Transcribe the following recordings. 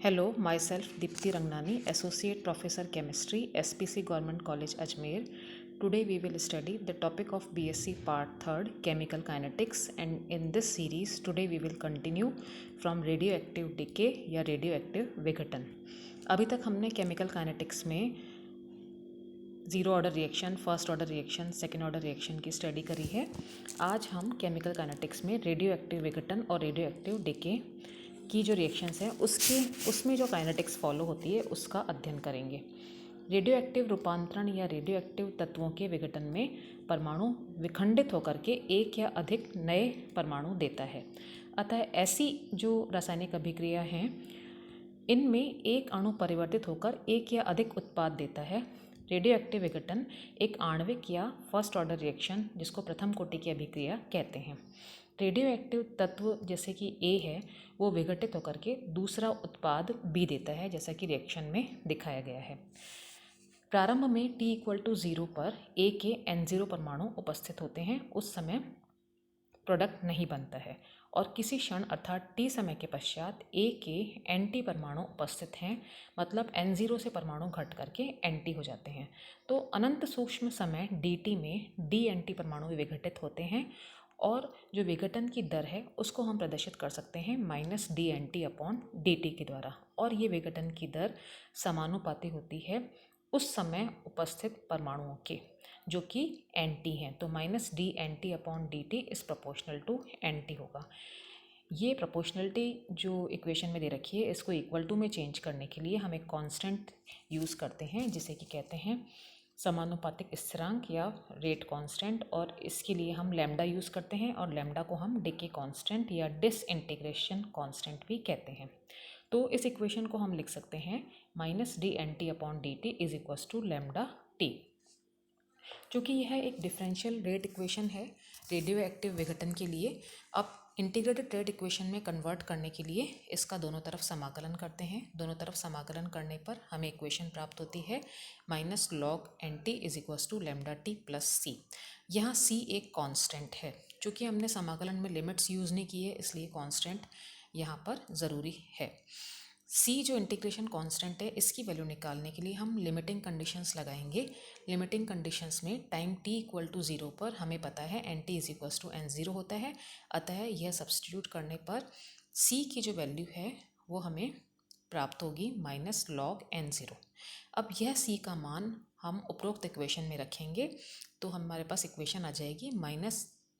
Hello, myself Deepthi Rangnani, Associate Professor Chemistry, SPC Government College Ajmer. Today we will study the topic of BSc Part 3rd Chemical Kinetics, and in this series today we will continue from radioactive decay या radioactive विघटन। अभी तक हमने chemical kinetics में zero order reaction, first order reaction, second order reaction की study करी है। आज हम केमिकल काइनेटिक्स में रेडियो एक्टिव विघटन और रेडियो एक्टिव डिके की जो रिएक्शंस हैं उसमें जो काइनेटिक्स फॉलो होती है उसका अध्ययन करेंगे। रेडियो एक्टिव रूपांतरण या रेडियो एक्टिव तत्वों के विघटन में परमाणु विखंडित होकर के एक या अधिक नए परमाणु देता है। अतः ऐसी जो रासायनिक अभिक्रिया हैं इनमें एक अणु परिवर्तित होकर एक या अधिक उत्पाद देता है। रेडियो एक्टिव विघटन एक आणविक या फर्स्ट ऑर्डर रिएक्शन जिसको प्रथम कोटि की अभिक्रिया कहते हैं। रेडियो एक्टिव तत्व जैसे कि ए है वो विघटित होकर के दूसरा उत्पाद बी देता है, जैसा कि रिएक्शन में दिखाया गया है। प्रारंभ में t=0 पर ए के N0 परमाणु उपस्थित होते हैं। उस समय प्रोडक्ट नहीं बनता है और किसी क्षण अर्थात t समय के पश्चात ए के Nt परमाणु उपस्थित हैं, मतलब N0 से परमाणु घट करके Nt हो जाते हैं। तो अनंत सूक्ष्म समय dt में dNt परमाणु विघटित होते हैं और जो विघटन की दर है उसको हम प्रदर्शित कर सकते हैं -dNt/dt के द्वारा, और ये विघटन की दर समानुपाती होती है उस समय उपस्थित परमाणुओं के जो कि Nt हैं। तो -dNt/dt is proportional to Nt होगा। ये प्रोपोर्शनलिटी जो इक्वेशन में दे रखी है इसको इक्वल टू में चेंज करने के लिए हम एक कांस्टेंट यूज़ करते हैं जिसे कि कहते हैं समानुपातिक स्थिरांक या रेट कांस्टेंट, और इसके लिए हम लैम्डा यूज़ करते हैं और लैम्डा को हम डिके कांस्टेंट या डिसइंटीग्रेशन कांस्टेंट भी कहते हैं। तो इस इक्वेशन को हम लिख सकते हैं -dNt/dt is equals to lambda t. चूँकि यह एक डिफरेंशियल रेट इक्वेशन है रेडियो एक्टिव विघटन के लिए, अब इंटीग्रेटेड रेट इक्वेशन में कन्वर्ट करने के लिए इसका दोनों तरफ समाकलन करते हैं। दोनों तरफ समाकलन करने पर हमें इक्वेशन प्राप्त होती है -log Nt is equals to lambda T plus C. यहाँ सी एक कांस्टेंट है। चूँकि हमने समाकलन में लिमिट्स यूज़ नहीं की है इसलिए कांस्टेंट यहाँ पर ज़रूरी है। सी जो इंटीग्रेशन कांस्टेंट है इसकी वैल्यू निकालने के लिए हम लिमिटिंग कंडीशंस लगाएंगे। लिमिटिंग कंडीशंस में टाइम t=0 पर हमें पता है Nt is equals to N0 होता है, अतः यह सब्स्टिट्यूट करने पर C की जो वैल्यू है वो हमें प्राप्त होगी -log N0। अब यह C का मान हम उपरोक्त इक्वेशन में रखेंगे तो हमारे पास इक्वेशन आ जाएगी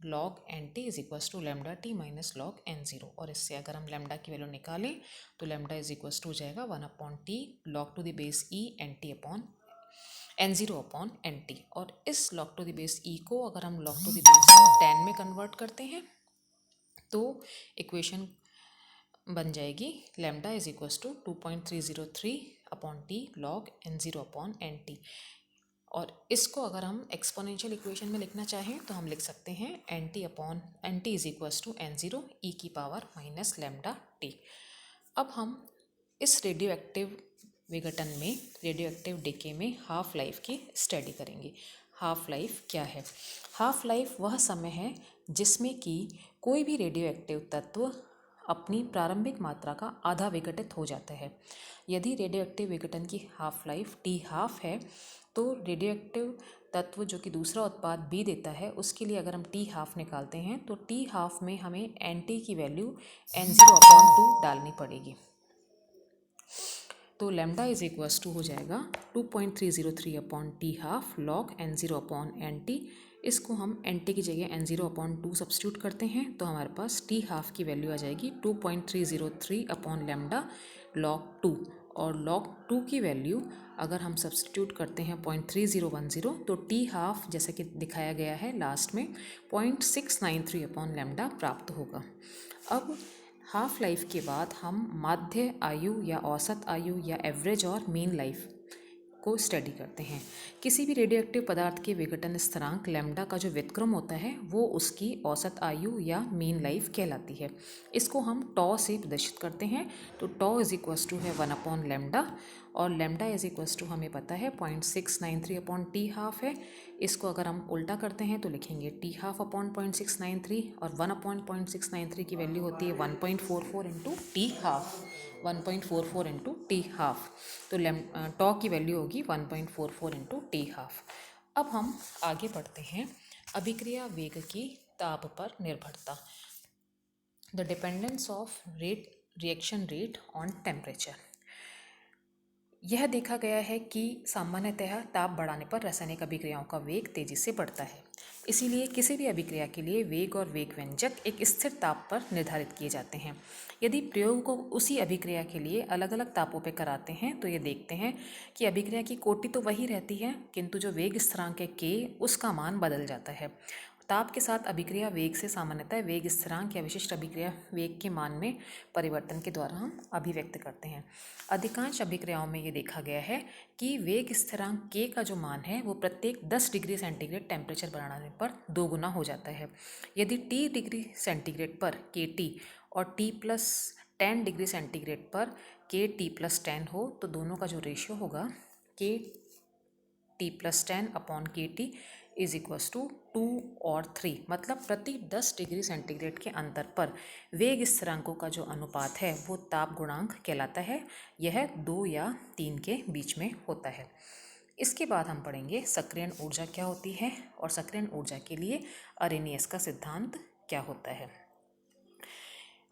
-log Nt is equals to lambda t minus log N0, और इससे अगर हम लैम्डा की वैल्यू निकालें तो लैम्डा इज इक्वल्स टू हो जाएगा 1/t log to the base e N0/Nt, और इस log to the base e को अगर हम log टू द बेस 10 में कन्वर्ट करते हैं तो इक्वेशन बन जाएगी lambda is equals to 2.303/t log N0/Nt। और इसको अगर हम एक्सपोनेंशियल इक्वेशन में लिखना चाहें तो हम लिख सकते हैं Nt is equals to N0 e की पावर माइनस लैम्डा टी। अब हम इस रेडियो एक्टिव विघटन में, रेडियो एक्टिव डिके में हाफ लाइफ की स्टडी करेंगे। हाफ लाइफ क्या है? हाफ लाइफ वह समय है जिसमें कि कोई भी रेडियो एक्टिव तत्व अपनी प्रारंभिक मात्रा का आधा विघटित हो जाता है। यदि रेडियो एक्टिव विघटन की हाफ लाइफ t½ है तो रेडियो एक्टिव तत्व जो कि दूसरा उत्पाद बी देता है उसके लिए अगर हम t½ निकालते हैं तो t½ में हमें Nt की वैल्यू N0/2 डालनी पड़ेगी। तो लैम्डा इज इक्वल्स टू हो जाएगा 2.303/t½ log N0/Nt। इसको हम Nt की जगह N0/2 सब्स्टिट्यूट करते हैं तो हमारे पास t½ की वैल्यू आ जाएगी 2.303/λ log 2, और log 2 की वैल्यू अगर हम सब्स्टिट्यूट करते हैं 0.3010 तो t½ जैसा कि दिखाया गया है लास्ट में 0.693/λ प्राप्त होगा। अब हाफ लाइफ के बाद हम माध्य आयु या औसत आयु या एवरेज और मीन लाइफ को स्टडी करते हैं। किसी भी रेडियोएक्टिव पदार्थ के विघटन स्थिरांक लैम्डा का जो व्युत्क्रम होता है वो उसकी औसत आयु या मीन लाइफ कहलाती है। इसको हम टॉ से प्रदर्शित करते हैं तो टॉ इज इक्वल्स टू है 1/λ, और लैम्डा इज इक्वल्स टू हमें पता है 0.693/t½ है। इसको अगर हम उल्टा करते हैं तो लिखेंगे t½ 0.693 और 1/0.693 की वैल्यू होती है 1.44 × t½ 1.44 इंटू टी हाफ, तो टॉ की वैल्यू होगी 1.44 इंटू टी हाफ। अब हम आगे बढ़ते हैं। अभिक्रिया वेग की ताप पर निर्भरता, the dependence of reaction rate on temperature. यह देखा गया है कि सामान्यतः ताप बढ़ाने पर रासायनिक अभिक्रियाओं का वेग तेजी से बढ़ता है। इसीलिए किसी भी अभिक्रिया के लिए वेग और वेग व्यंजक एक स्थिर ताप पर निर्धारित किए जाते हैं। यदि प्रयोग को उसी अभिक्रिया के लिए अलग अलग तापों पर कराते हैं तो ये देखते हैं कि अभिक्रिया की कोटि तो वही रहती है, किंतु जो वेग स्थिरांक है k, उसका मान बदल जाता है। ताप के साथ अभिक्रिया वेग से सामान्यतः वेग स्थिरांक या विशिष्ट अभिक्रिया वेग के मान में परिवर्तन के द्वारा हम अभिव्यक्त करते हैं। अधिकांश अभिक्रियाओं में ये देखा गया है कि वेग स्थिरांक k का जो मान है वो प्रत्येक 10 डिग्री सेंटीग्रेड टेम्परेचर बढ़ाने पर 2 गुना हो जाता है। यदि T डिग्री सेंटीग्रेड पर KT और T+10 डिग्री सेंटीग्रेड पर KT+10 हो तो दोनों का जो रेशियो होगा KT+10/KT इज इक्वस टू 2 और 3, मतलब प्रति 10 डिग्री सेंटीग्रेड के अंतर पर वेग स्थिरांकों का जो अनुपात है वो ताप गुणांक कहलाता है। यह 2 या 3 के बीच में होता है। इसके बाद हम पढ़ेंगे सक्रियण ऊर्जा क्या होती है और सक्रियण ऊर्जा के लिए अरेनियस का सिद्धांत क्या होता है।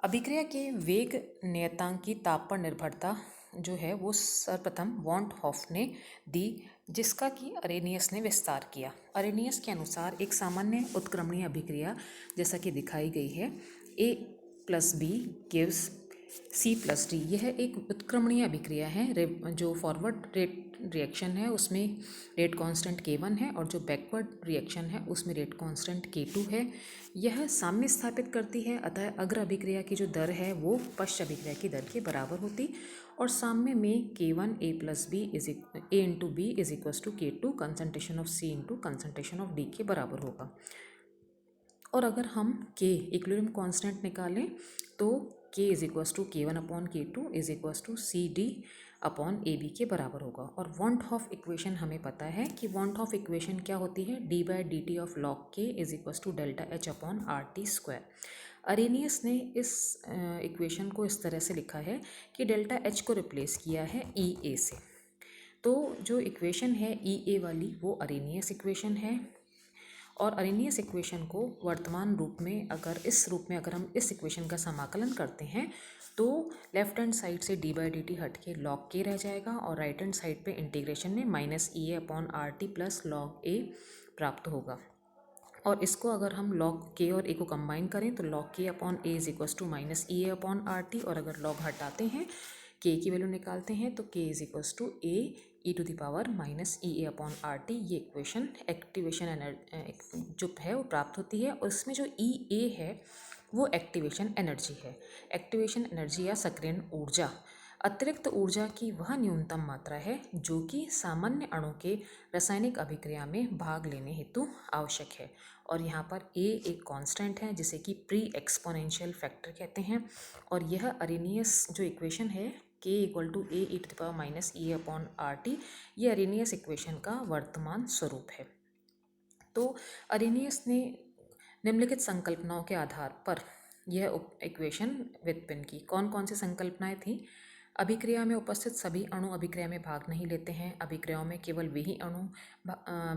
अभिक्रिया के वेग नियतांक की ताप पर निर्भरता जो है वो सर्वप्रथम वॉन हॉफ ने दी, जिसका कि अरेनियस ने विस्तार किया। अरेनियस के अनुसार एक सामान्य उत्क्रमणीय अभिक्रिया जैसा कि दिखाई गई है, A+B गिव्स C+D, यह एक उत्क्रमणीय अभिक्रिया है। जो फॉरवर्ड रेट रिएक्शन है उसमें रेट कांस्टेंट K1 है और जो बैकवर्ड रिएक्शन है उसमें रेट कांस्टेंट K2 है। यह साम्य स्थापित करती है, अतः अग्र अभिक्रिया की जो दर है वो पश्च अभिक्रिया की दर के बराबर होती और साम्य में K1 A+B A into B is equals to K2 concentration of C into concentration of D के बराबर होगा। और अगर हम K इक्विलिब्रियम कांस्टेंट निकालें तो K is equals to K1/K2 is equals to CD/AB के बराबर होगा। और वॉन हॉफ इक्वेशन हमें पता है कि वॉन हॉफ इक्वेशन क्या होती है, d/dt of log K is equals to ΔH/RT²। Arrhenius ने इस इक्वेशन को इस तरह से लिखा है कि ΔH को रिप्लेस किया है EA से। तो जो इक्वेशन है EA वाली वो अरेनियस इक्वेशन है और अरेनियस इक्वेशन को वर्तमान रूप में अगर हम इस इक्वेशन का समाकलन करते हैं तो लेफ्ट हैंड साइड से d/dt हट के log K रह जाएगा और राइट हैंड साइड पे इंटीग्रेशन में -EA/RT प्लस log A प्राप्त होगा। और इसको अगर हम log K और A को कंबाइन करें तो log K/A is equals to -EA/RT, और अगर log हटाते हैं K की वैल्यू निकालते हैं तो K is equals to Ae⁻−EA/RT। ये इक्वेशन एक्टिवेशन एनर्जी जो है वो प्राप्त होती है और इसमें जो EA है वो एक्टिवेशन एनर्जी है। एक्टिवेशन एनर्जी या सक्रियण ऊर्जा अतिरिक्त ऊर्जा की वह न्यूनतम मात्रा है जो कि सामान्य अणु के रासायनिक अभिक्रिया में भाग लेने हेतु आवश्यक है। और यहाँ पर A एक कांस्टेंट है जिसे कि प्री एक्सपोनेंशियल फैक्टर कहते हैं। और यह अरेनियस जो इक्वेशन है K इक्वल टू Ae⁻−EA/RT, ये अरेनियस इक्वेशन का वर्तमान स्वरूप है। तो अरेनियस ने निम्नलिखित संकल्पनाओं के आधार पर यह इक्वेशन व्युत्पन्न की। कौन कौन सी संकल्पनाएं थी? अभिक्रिया में उपस्थित सभी अणु अभिक्रिया में भाग नहीं लेते हैं। अभिक्रियाओं में केवल वही अणु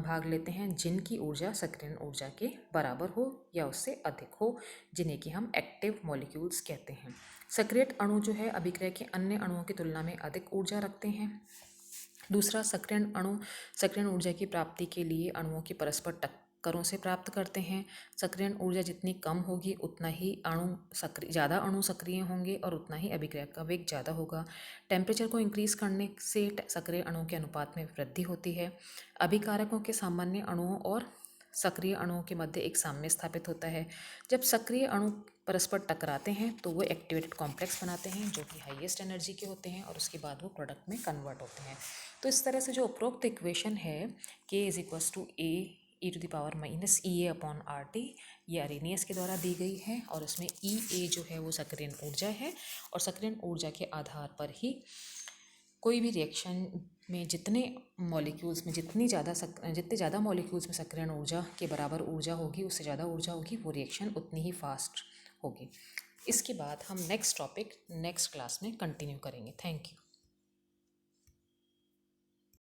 भाग लेते हैं जिनकी ऊर्जा सक्रियण ऊर्जा के बराबर हो या उससे अधिक हो, जिन्हें कि हम एक्टिव मॉलिक्यूल्स कहते हैं। सक्रिय अणु जो है अभिक्रिया के अन्य अणुओं की तुलना में अधिक ऊर्जा रखते हैं। दूसरा, सक्रियण अणु सक्रियण ऊर्जा की प्राप्ति के लिए अणुओं की परस्पर टक्करों से प्राप्त करते हैं। सक्रियण ऊर्जा जितनी कम होगी उतना ही ज़्यादा अणु सक्रिय होंगे और उतना ही अभिक्रिया का वेग ज़्यादा होगा। टेम्परेचर को इंक्रीज करने से सक्रिय अणुओं के अनुपात में वृद्धि होती है। अभिकारकों के सामान्य अणुओं और सक्रिय अणुओं के मध्य एक साम्य स्थापित होता है। जब सक्रिय अणु परस्पर टकराते हैं तो वो एक्टिवेटेड कॉम्प्लेक्स बनाते हैं जो कि हाईएस्ट एनर्जी के होते हैं और उसके बाद वो प्रोडक्ट में कन्वर्ट होते हैं। तो इस तरह से जो उपरोक्त इक्वेशन है K is equals to Ae⁻−EA/RT, ये अरेनियस के द्वारा दी गई है और उसमें EA जो है वो सक्रियण ऊर्जा है और सक्रियण ऊर्जा के आधार पर ही कोई भी रिएक्शन में जितने ज़्यादा मॉलिक्यूल्स में सक्रियण ऊर्जा के बराबर ऊर्जा होगी, उससे ज़्यादा ऊर्जा होगी, वो रिएक्शन उतनी ही फास्ट होगी। इसके बाद हम नेक्स्ट टॉपिक नेक्स्ट क्लास में कंटिन्यू करेंगे। Thank you.